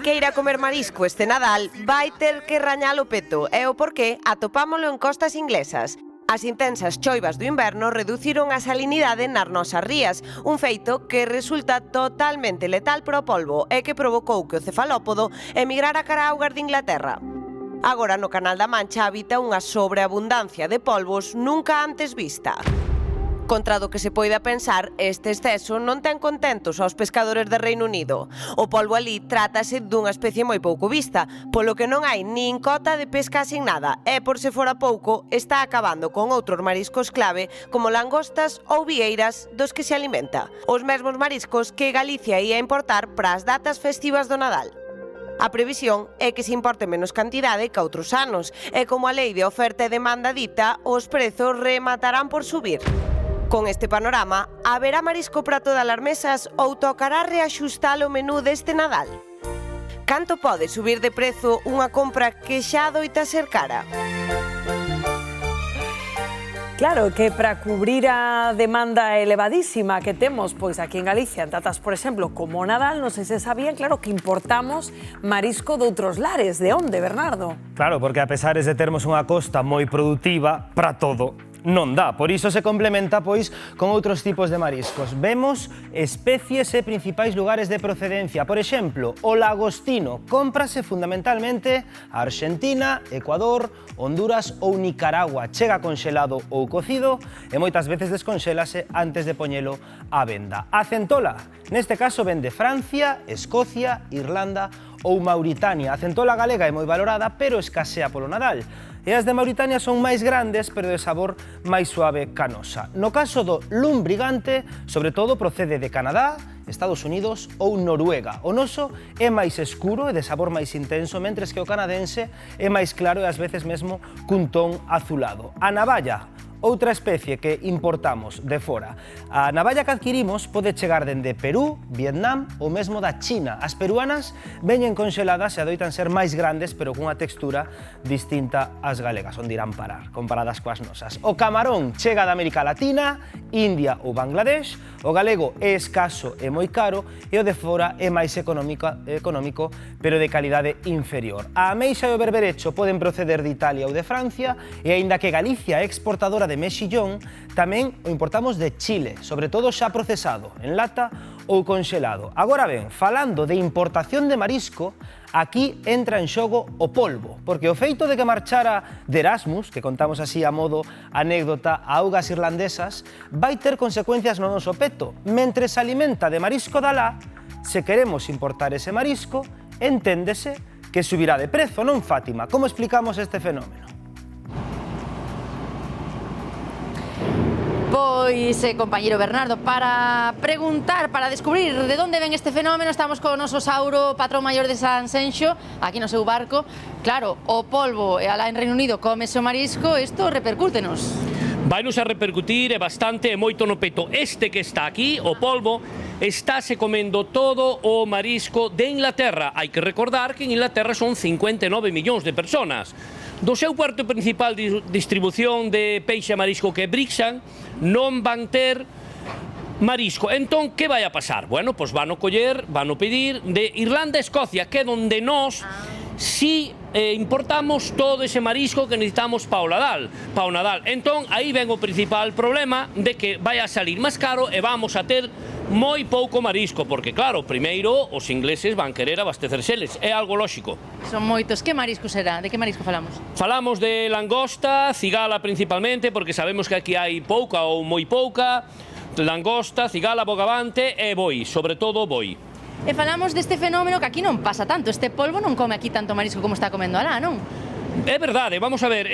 queira comer marisco este Nadal vai ter que rañar o peto e o porqué atopámolo en costas inglesas. As intensas choivas do inverno reduciron a salinidade nas nosas rías, un feito que resulta totalmente letal para o polvo e que provocou que o cefalópodo emigrara cara a augas de Inglaterra. Agora no Canal da Mancha habita unha sobreabundancia de polvos nunca antes vista. Contra do que se poida pensar, este exceso non ten contentos aos pescadores de Reino Unido. O polvo alí trátase dunha especie moi pouco vista, polo que non hai nin cota de pesca asignada e, por se fora pouco, está acabando con outros mariscos clave como langostas ou vieiras dos que se alimenta. Os mesmos mariscos que Galicia ia importar para as datas festivas do Nadal. A previsión é que se importe menos cantidade que outros anos e como a lei de oferta e demanda dita, os prezos rematarán por subir. Con este panorama, haberá marisco para todas as mesas ou tocará reaxustar o menú deste Nadal? Canto pode subir de prezo unha compra que xa adoita ser cara? Claro que para cubrir a demanda elevadísima que temos pois aquí en Galicia, en datas, por exemplo, como o Nadal, non sei se sabían, claro, que importamos marisco de outros lares. De onde, Bernardo? Claro, porque a pesar de termos unha costa moi produtiva, para todo non dá. Por iso se complementa pois con outros tipos de mariscos. Vemos especies e principais lugares de procedencia. Por exemplo, o lagostino cómprase fundamentalmente a Arxentina, Ecuador, Honduras ou Nicaragua. Chega conxelado ou cocido e moitas veces desconxélase antes de poñelo á venda. A centola, neste caso, vende Francia, Escocia, Irlanda ou Mauritania. A centola galega é moi valorada, pero escasea polo Nadal. E as de Mauritania son máis grandes, pero de sabor máis suave canosa. No caso do lumbrigante, sobre todo procede de Canadá, Estados Unidos ou Noruega. O noso é máis escuro e de sabor máis intenso, mentres que o canadense é máis claro e ás veces mesmo cun ton azulado. A navalla, outra especie que importamos de fora. A navalla que adquirimos pode chegar dende Perú, Vietnam ou mesmo da China. As peruanas veñen conxeladas e adoitan ser máis grandes, pero cunha textura distinta ás galegas, onde irán parar, comparadas coas nosas. O camarón chega da América Latina, India ou Bangladesh. O galego é escaso e moi caro e o de fora é máis económico, pero de calidade inferior. A ameixa e o berberecho poden proceder de Italia ou de Francia e aínda que Galicia é exportadora de mexillón, tamén o importamos de Chile, sobre todo xa procesado, en lata ou conxelado. Agora ben, falando de importación de marisco, aquí entra en xogo o polvo, porque o feito de que marchara de Erasmus, que contamos así a modo anécdota a augas irlandesas, vai ter consecuencias no noso peto. Mentre se alimenta de marisco de alá, se queremos importar ese marisco, enténdese que subirá de prezo, non, Fátima? Como explicamos este fenómeno? Pois, compañeiro Bernardo, para preguntar, para descubrir de onde ven este fenómeno, estamos con o noso Sauro, patrón maior de San Senxo, aquí no seu barco. Claro, o polvo e alá en Reino Unido comes o marisco, isto repercútenos. Vainos a repercutir e bastante e moito no peto. Este que está aquí, o polvo, estáse comendo todo o marisco de Inglaterra. Hai que recordar que en Inglaterra son 59 millóns de personas. Do seu puerto principal de distribución de peixe e marisco, que é Brixham, non van ter marisco. Entón, que vai a pasar? Bueno, pois van a coller, van a pedir de Irlanda e Escocia, que é onde nós si importamos todo ese marisco que necesitamos para o Nadal. Entón, aí ven o principal problema de que vai a salir máis caro e vamos a ter moi pouco marisco, porque claro, primeiro os ingleses van querer abastecerseles, é algo lóxico. Son moitos. Que marisco será? De que marisco falamos? Falamos de langosta, cigala principalmente, porque sabemos que aquí hai pouca ou moi pouca, langosta, cigala, bogavante e boi, sobre todo boi. E falamos deste fenómeno que aquí non pasa tanto, este polvo non come aquí tanto marisco como está comendo alá, non? É verdade, vamos a ver,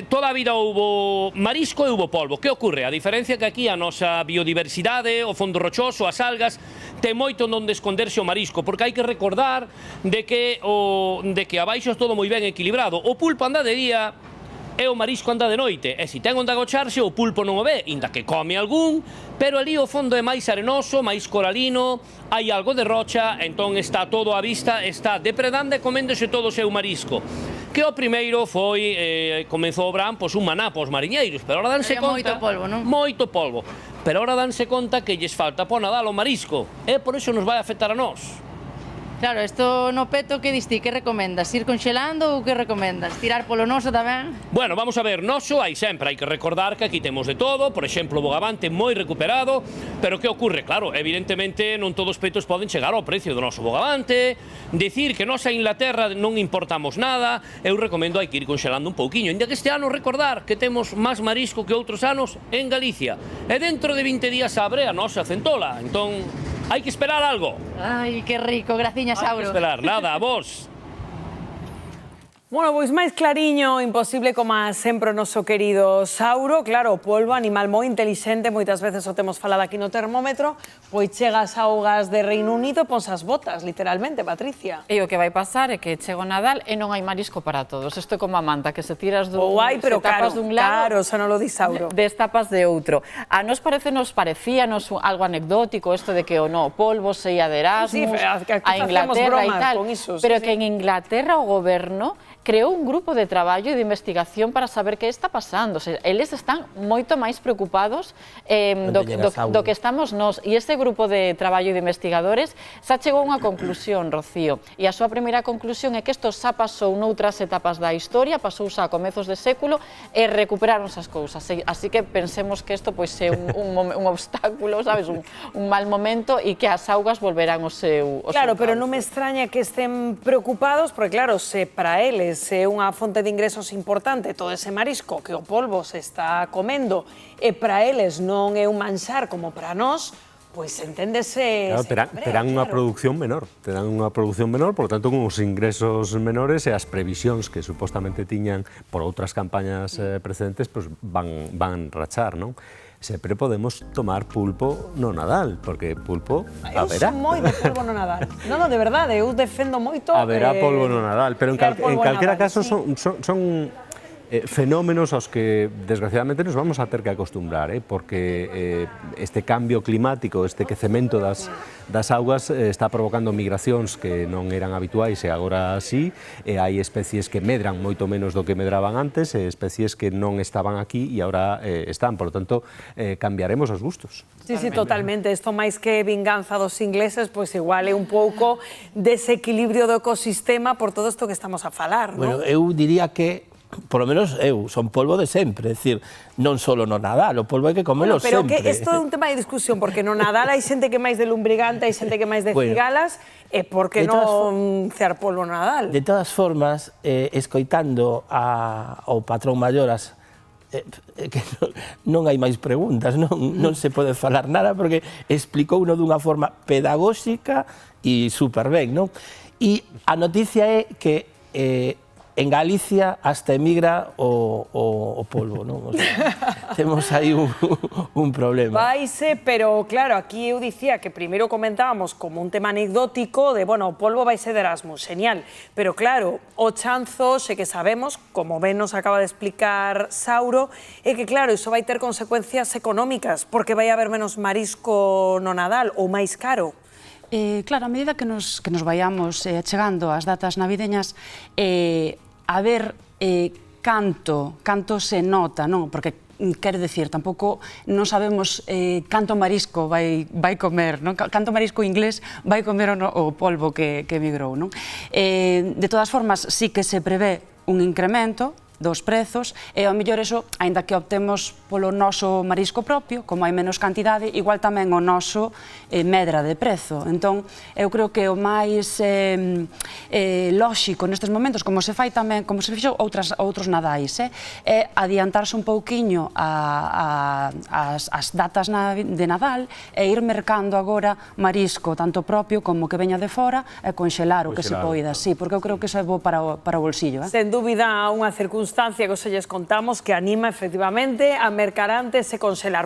toda a vida houbo marisco e houbo polvo. Que ocorre? A diferencia que aquí a nosa biodiversidade, o fondo rochoso, as algas, ten moito onde esconderse o marisco, porque hai que recordar de que abaixo é todo moi ben equilibrado. O pulpo anda de día e o marisco anda de noite, e se ten onde agocharse o pulpo non o ve, inda que come algún, pero ali o fondo é máis arenoso, máis coralino, hai algo de rocha, entón está todo á vista, está depredando e coméndose todo o seu marisco. Que o primeiro foi, comezou o Bran, pois un maná pos mariñeiros, pero ahora danse conta... Moito polvo, non? Moito polvo, pero ahora danse conta que lles falta po Nadal o marisco, e por iso nos vai afectar a nós. Claro, isto no peto, que diste, que recomendas? Ir conxelando ou que recomendas? Tirar polo noso tamén? Bueno, vamos a ver, noso hai sempre, hai que recordar que aquí temos de todo, por exemplo, o bogavante moi recuperado, pero que ocurre? Claro, evidentemente non todos os petos poden chegar ao precio do noso bogavante, dicir que nos a Inglaterra non importamos nada, eu recomendo hai que ir conxelando un pouquiño, ainda que este ano recordar que temos máis marisco que outros anos en Galicia, e dentro de 20 días abre a nosa centola, entón hai que esperar algo. Ai, que rico, graciñas, Hai que Sauro. esperar, nada, a vos. Bueno, pois máis clariño, imposible como sempre o noso querido Sauro. Claro, o polvo, animal moi intelixente, moitas veces o temos falado aquí no termómetro, pois chega ás augas de Reino Unido, pons as botas, literalmente, Patricia. E o que vai pasar é que chega o Nadal e non hai marisco para todos. Isto é como a manta, que se tiras dun, Ou hai, pero se tapas caro, dun lado, caro, xa non lo di Sauro. destapas de outro. A nos parecíanos algo anecdótico isto de que o polvo se ia de Erasmus, que a Inglaterra e tal, con iso, pero sí, que en Inglaterra o goberno creou un grupo de traballo e de investigación para saber que está pasando. O sea, eles están moito máis preocupados do que estamos nós. E ese grupo de traballo e de investigadores xa chegou a unha conclusión, Rocío. E a súa primeira conclusión é que isto xa pasou noutras etapas da historia, pasou xa a comezos de século e recuperaronse as cousas. Así que pensemos que isto pois é un obstáculo, sabes, un mal momento e que as augas volverán o seu Claro, pero non me extraña que estén preocupados, porque claro, se para eles é unha fonte de ingresos importante todo ese marisco que o polvo se está comendo e para eles non é un manxar como para nós, pois enténdese... Claro, terán unha produción menor, por tanto, con os ingresos menores e as previsións que supostamente tiñan por outras campañas precedentes, pois van rachar, non? Sempre podemos tomar pulpo no Nadal, porque pulpo haberá. Eu son moi de polvo no Nadal. Non, de verdade, eu defendo moito... Haberá polvo no Nadal, pero en calquera caso sí. son fenómenos aos que desgraciadamente nos vamos a ter que acostumbrar, porque este cambio climático, este quecemento das augas está provocando migracións que non eran habituais e agora sí, e hai especies que medran moito menos do que medraban antes e especies que non estaban aquí e agora están, por lo tanto cambiaremos os gustos. Sí, sí, totalmente. Isto máis que vinganza dos ingleses, pois igual é un pouco desequilibrio do ecosistema por todo isto que estamos a falar, non? Bueno, eu diría que polo menos eu son polvo de sempre, é dicir, non só no Nadal, o polvo hai que comelo pero sempre. Pero que isto é un tema de discusión, porque no Nadal hai xente que máis de lumbrigante, hai xente que máis de cigalas, e por que non cear polvo no Nadal? De todas formas, escoitando ao patrón Malloras, que non hai máis preguntas, non se pode falar nada, porque explicouno dunha forma pedagóxica e super ben, non? E a noticia é que en Galicia hasta emigra o polvo, non? O sea, temos aí un problema. Vaise, pero claro, aquí eu dicía que primeiro comentábamos como un tema anecdótico de, bueno, o polvo vaise de Erasmus, genial, pero claro, o chanzo, xe que sabemos, como ben nos acaba de explicar Sauro, é que claro, iso vai ter consecuencias económicas, porque vai haber menos marisco no Nadal, ou máis caro. Claro, a medida que nos vayamos chegando ás datas navideñas, a ver canto se nota, non? Porque quero dicir, tampouco non sabemos canto marisco vai comer, non? Canto marisco inglés vai comer o polvo que migrou, non? De todas formas, sí que se prevé un incremento dos prezos e ao mellor eso, aínda que optemos polo noso marisco propio, como hai menos cantidade, igual tamén o noso medra de prezo. Entón, eu creo que o máis lóxico nestes momentos, como se fai tamén, como se fixo outros nadais, é adiantarse un pouquiño as datas de Nadal e ir mercando agora marisco, tanto propio como que veña de fora, e conxelar o que se poida, sí, porque eu creo que iso é bo para o bolsillo. Sen dúbida, unha circunstancia que os lles contamos que anima efectivamente a mercar antes e conxelar.